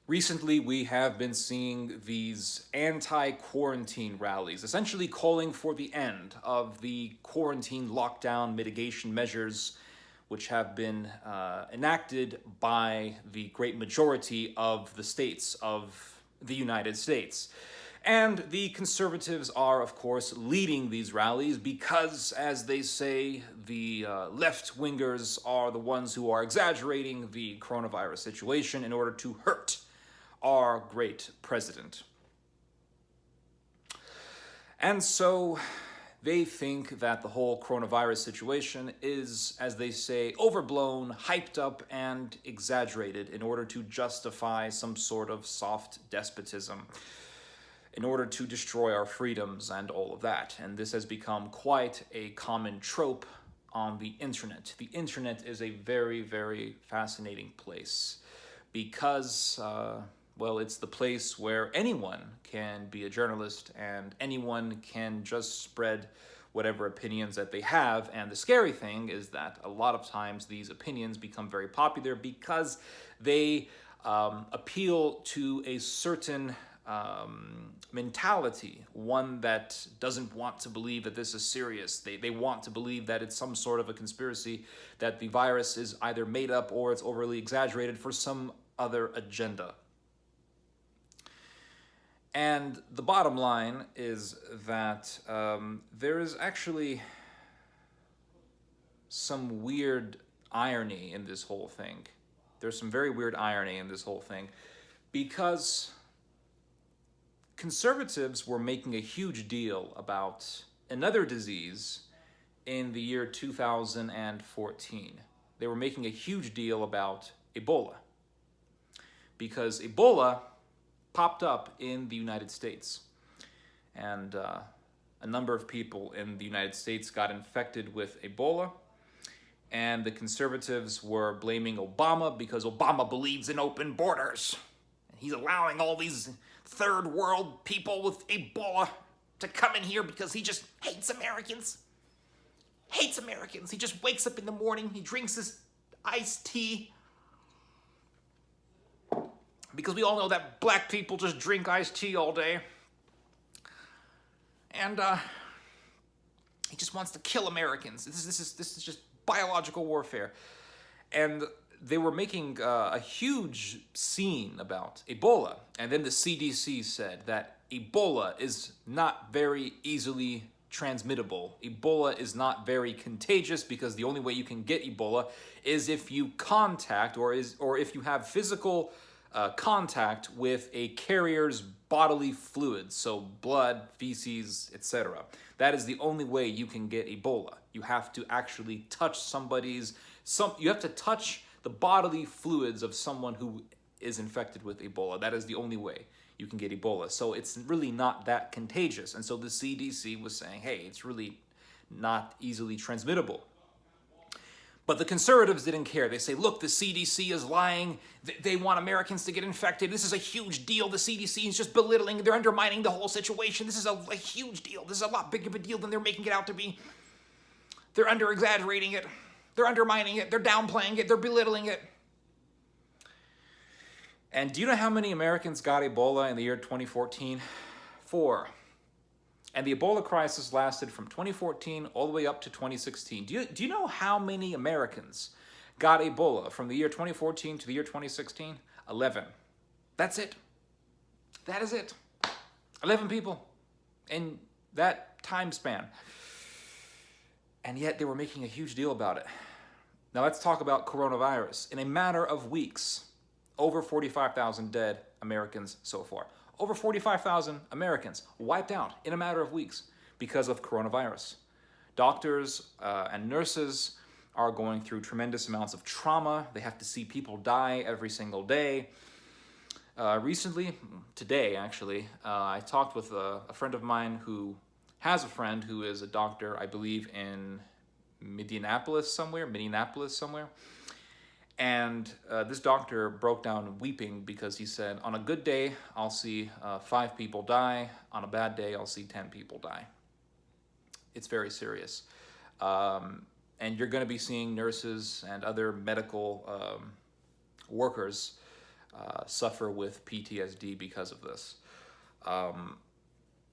Recently, we have been seeing these anti-quarantine rallies, essentially calling for the end of the quarantine lockdown mitigation measures, which have been enacted by the great majority of the states of the United States. And the conservatives are, of course, leading these rallies because, as they say, the left wingers are the ones who are exaggerating the coronavirus situation in order to hurt our great president. And so they think that the whole coronavirus situation is, as they say, overblown, hyped up, and exaggerated in order to justify some sort of soft despotism, in order to destroy our freedoms and all of that. And this has become quite a common trope on the internet. The internet is a very, very fascinating place because, well, it's the place where anyone can be a journalist and anyone can just spread whatever opinions that they have. And the scary thing is that a lot of times these opinions become very popular because they appeal to a certain mentality, one that doesn't want to believe that this is serious. They want to believe that it's some sort of a conspiracy, that the virus is either made up or it's overly exaggerated for some other agenda. And the bottom line is that there is actually some weird irony in this whole thing. There's some very weird irony in this whole thing because conservatives were making a huge deal about another disease in the year 2014. They were making a huge deal about Ebola because Ebola popped up in the United States. And a number of people in the United States got infected with Ebola. And the conservatives were blaming Obama because Obama believes in open borders. And he's allowing all these third world people with Ebola to come in here because he just hates Americans. Hates Americans. He just wakes up in the morning, he drinks his iced tea. Because we all know that black people just drink iced tea all day. And he just wants to kill Americans. This is just biological warfare. And they were making a huge scene about Ebola. And then the CDC said that Ebola is not very easily transmittable. Ebola is not very contagious because the only way you can get Ebola is if you contact or if you have physical contact with a carrier's bodily fluids, so blood, feces, etc. That is the only way you can get Ebola. You have to actually touch you have to touch the bodily fluids of someone who is infected with Ebola. That is the only way you can get Ebola. So it's really not that contagious. And so the CDC was saying, hey, it's really not easily transmittable. But the conservatives didn't care. They say, look, the CDC is lying. They want Americans to get infected. This is a huge deal. The CDC is just belittling. They're undermining the whole situation. This is a huge deal. This is a lot bigger of a deal than they're making it out to be. They're under-exaggerating it. They're undermining it. They're downplaying it. They're belittling it. And do you know how many Americans got Ebola in the year 2014? 4. And the Ebola crisis lasted from 2014 all the way up to 2016. Do you know how many Americans got Ebola from the year 2014 to the year 2016? 11. That's it. That is it. 11 people in that time span. And yet they were making a huge deal about it. Now let's talk about coronavirus. In a matter of weeks, over 45,000 dead Americans so far. Over 45,000 Americans wiped out in a matter of weeks because of coronavirus. Doctors and nurses are going through tremendous amounts of trauma. They have to see people die every single day. Recently, today actually, I talked with a friend of mine who has a friend who is a doctor, I believe in Minneapolis somewhere. And this doctor broke down weeping because he said, on a good day, I'll see 5 people die. On a bad day, I'll see 10 people die. It's very serious. And you're going to be seeing nurses and other medical workers suffer with PTSD because of this.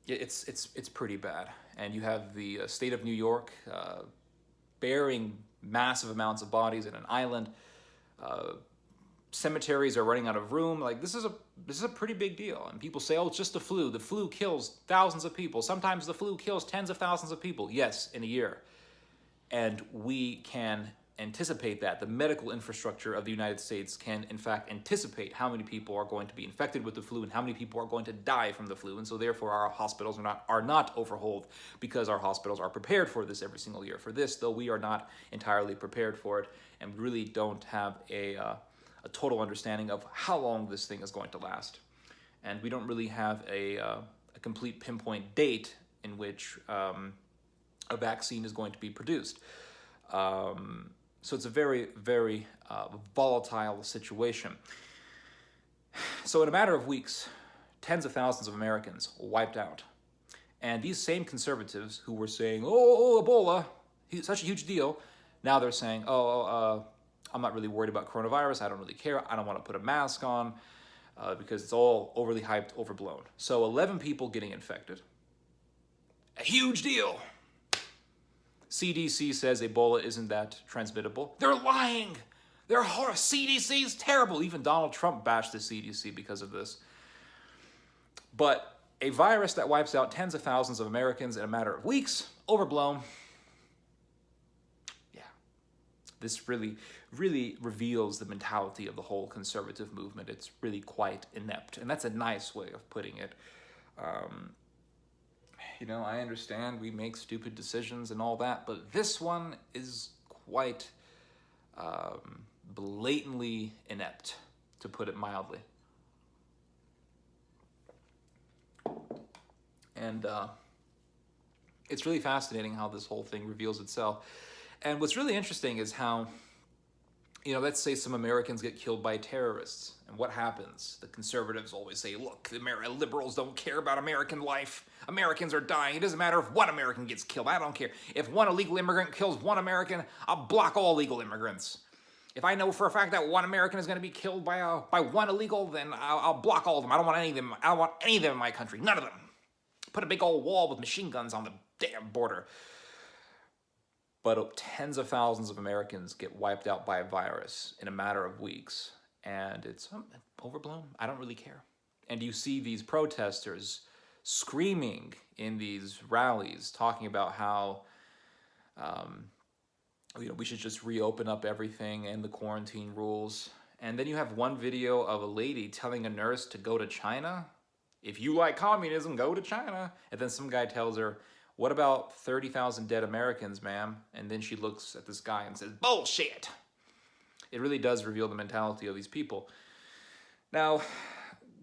It's pretty bad. And you have the state of New York burying massive amounts of bodies in an island. Cemeteries are running out of room. Like, this is a pretty big deal. And people say, oh, it's just the flu. The flu kills thousands of people. Sometimes the flu kills tens of thousands of people. Yes, in a year. And we can anticipate that. The medical infrastructure of the United States can, in fact, anticipate how many people are going to be infected with the flu and how many people are going to die from the flu. And so therefore our hospitals are not overhauled, because our hospitals are prepared for this every single year. For this, though, we are not entirely prepared for it, and really don't have a total understanding of how long this thing is going to last. And we don't really have a complete pinpoint date in which a vaccine is going to be produced. So it's a very, very volatile situation. So in a matter of weeks, tens of thousands of Americans wiped out. And these same conservatives who were saying, oh, Ebola, such a huge deal, now they're saying, I'm not really worried about coronavirus. I don't really care. I don't want to put a mask on because it's all overly hyped, overblown. So 11 people getting infected. A huge deal. CDC says Ebola isn't that transmittable. They're lying. CDC is terrible. Even Donald Trump bashed the CDC because of this. But a virus that wipes out tens of thousands of Americans in a matter of weeks, overblown. Yeah. This really, really reveals the mentality of the whole conservative movement. It's really quite inept. And that's a nice way of putting it. I understand we make stupid decisions and all that, but this one is quite blatantly inept, to put it mildly. And it's really fascinating how this whole thing reveals itself. And what's really interesting is how, let's say some Americans get killed by terrorists. And what happens? The conservatives always say, look, the liberals don't care about American life. Americans are dying. It doesn't matter if one American gets killed. I don't care. If one illegal immigrant kills one American, I'll block all illegal immigrants. If I know for a fact that one American is going to be killed by one illegal, then I'll block all of them. I don't want any of them. I don't want any of them in my country. None of them. Put a big old wall with machine guns on the damn border. But tens of thousands of Americans get wiped out by a virus in a matter of weeks. And it's overblown. I don't really care. And you see these protesters screaming in these rallies, talking about how we should just reopen up everything and the quarantine rules. And then you have one video of a lady telling a nurse to go to China. If you like communism, go to China. And then some guy tells her, what about 30,000 dead Americans, ma'am? And then she looks at this guy and says, bullshit. It really does reveal the mentality of these people. Now,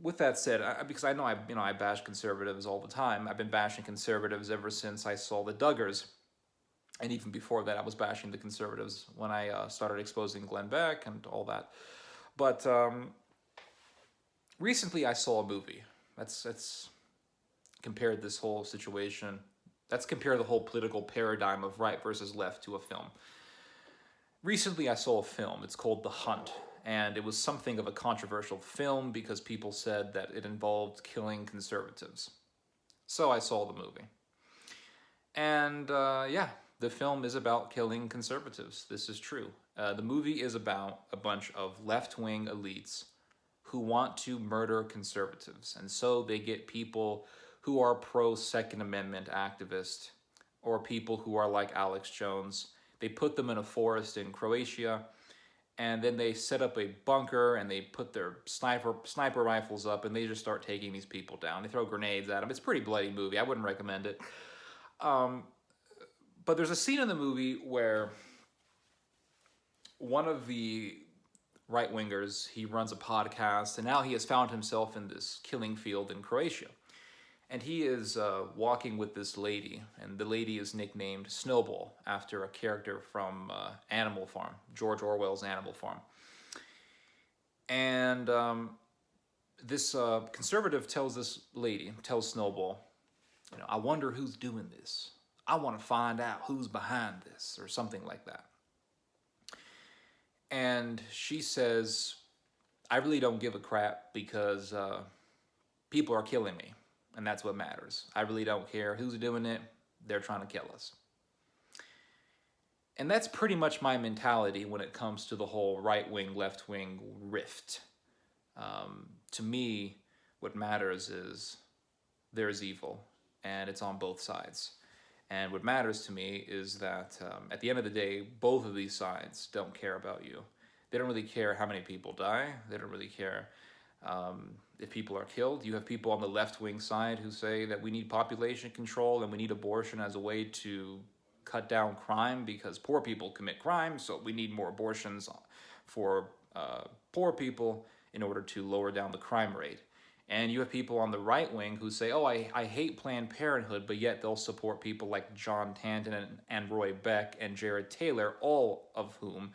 with that said, because I know I bash conservatives all the time. I've been bashing conservatives ever since I saw the Duggars. And even before that, I was bashing the conservatives when I started exposing Glenn Beck and all that. But recently I saw a movie. Let's compare this whole situation. Let's compare the whole political paradigm of right versus left to a film. Recently I saw a film. It's called The Hunt. And it was something of a controversial film because people said that it involved killing conservatives. So I saw the movie. And the film is about killing conservatives. This is true. The movie is about a bunch of left-wing elites who want to murder conservatives. And so they get people who are pro-Second Amendment activists or people who are like Alex Jones. They put them in a forest in Croatia, and then they set up a bunker and they put their sniper rifles up and they just start taking these people down. They throw grenades at them. It's a pretty bloody movie. I wouldn't recommend it. But there's a scene in the movie where one of the right-wingers, he runs a podcast, and now he has found himself in this killing field in Croatia. And he is walking with this lady, and the lady is nicknamed Snowball, after a character from Animal Farm, George Orwell's Animal Farm. And this conservative tells Snowball, I wonder who's doing this. I want to find out who's behind this, or something like that. And she says, I really don't give a crap because people are killing me, and that's what matters. I really don't care who's doing it. They're trying to kill us. And that's pretty much my mentality when it comes to the whole right-wing, left-wing rift. To me, what matters is there's evil, and it's on both sides. And what matters to me is that at the end of the day, both of these sides don't care about you. They don't really care how many people die. They don't really care if people are killed. You have people on the left-wing side who say that we need population control and we need abortion as a way to cut down crime because poor people commit crime, so we need more abortions for poor people in order to lower down the crime rate. And you have people on the right wing who say, oh, I hate Planned Parenthood, but yet they'll support people like John Tanton and Roy Beck and Jared Taylor, all of whom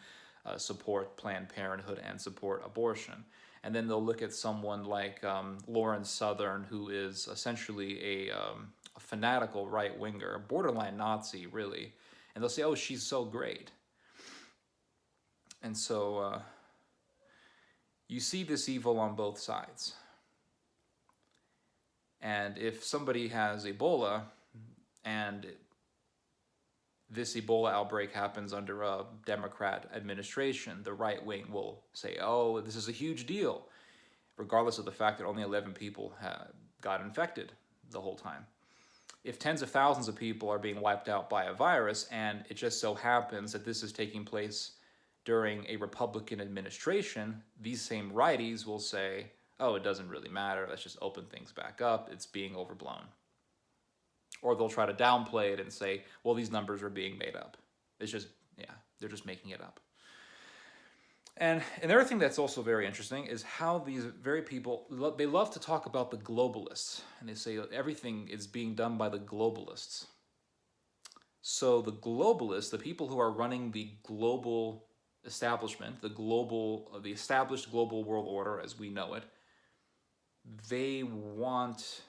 support Planned Parenthood and support abortion. And then they'll look at someone like Lauren Southern, who is essentially a fanatical right-winger, a borderline Nazi, really. And they'll say, oh, she's so great. And so you see this evil on both sides. And if somebody has Ebola and this Ebola outbreak happens under a Democrat administration, the right wing will say, oh, this is a huge deal, regardless of the fact that only 11 people got infected the whole time. If tens of thousands of people are being wiped out by a virus, and it just so happens that this is taking place during a Republican administration, these same righties will say, oh, it doesn't really matter, let's just open things back up, it's being overblown. Or they'll try to downplay it and say, well, these numbers are being made up. It's just, yeah, they're just making it up. And another thing that's also very interesting is how these very people, they love to talk about the globalists. And they say everything is being done by the globalists. So the globalists, the people who are running the global establishment, the established global world order as we know it, they want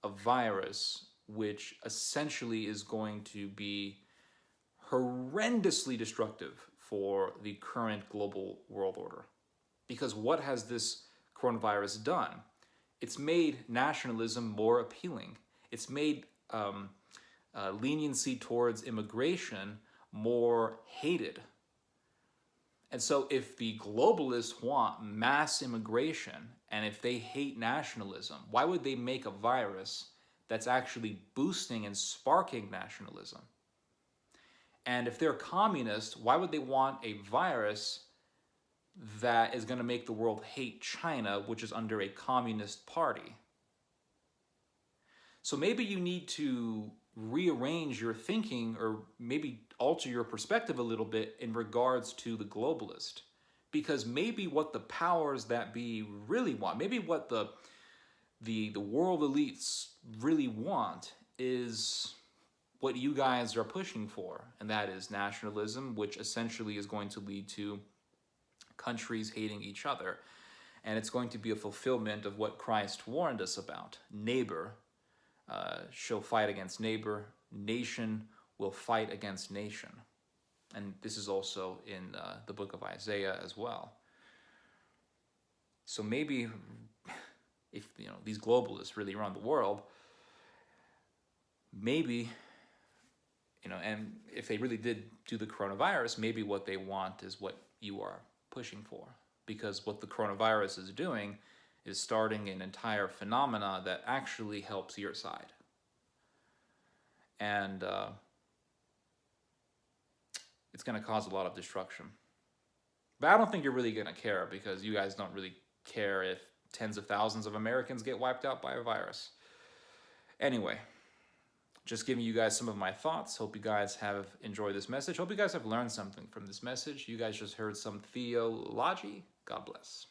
a virus which essentially is going to be horrendously destructive for the current global world order. Because what has this coronavirus done? It's made nationalism more appealing. It's made leniency towards immigration more hated. And so if the globalists want mass immigration, and if they hate nationalism, why would they make a virus that's actually boosting and sparking nationalism? And if they're communist, why would they want a virus that is going to make the world hate China, which is under a communist party? So maybe you need to rearrange your thinking or maybe alter your perspective a little bit in regards to the globalist. Because maybe what the powers that be really want, maybe what the world elites really want is what you guys are pushing for, and that is nationalism, which essentially is going to lead to countries hating each other. And it's going to be a fulfillment of what Christ warned us about. Neighbor shall fight against neighbor, nation will fight against nation. And this is also in the book of Isaiah as well. So maybe if these globalists really run the world, maybe, and if they really did do the coronavirus, maybe what they want is what you are pushing for. Because what the coronavirus is doing is starting an entire phenomena that actually helps your side. And it's going to cause a lot of destruction. But I don't think you're really going to care, because you guys don't really care if tens of thousands of Americans get wiped out by a virus. Anyway, just giving you guys some of my thoughts. Hope you guys have enjoyed this message. Hope you guys have learned something from this message. You guys just heard some theology. God bless.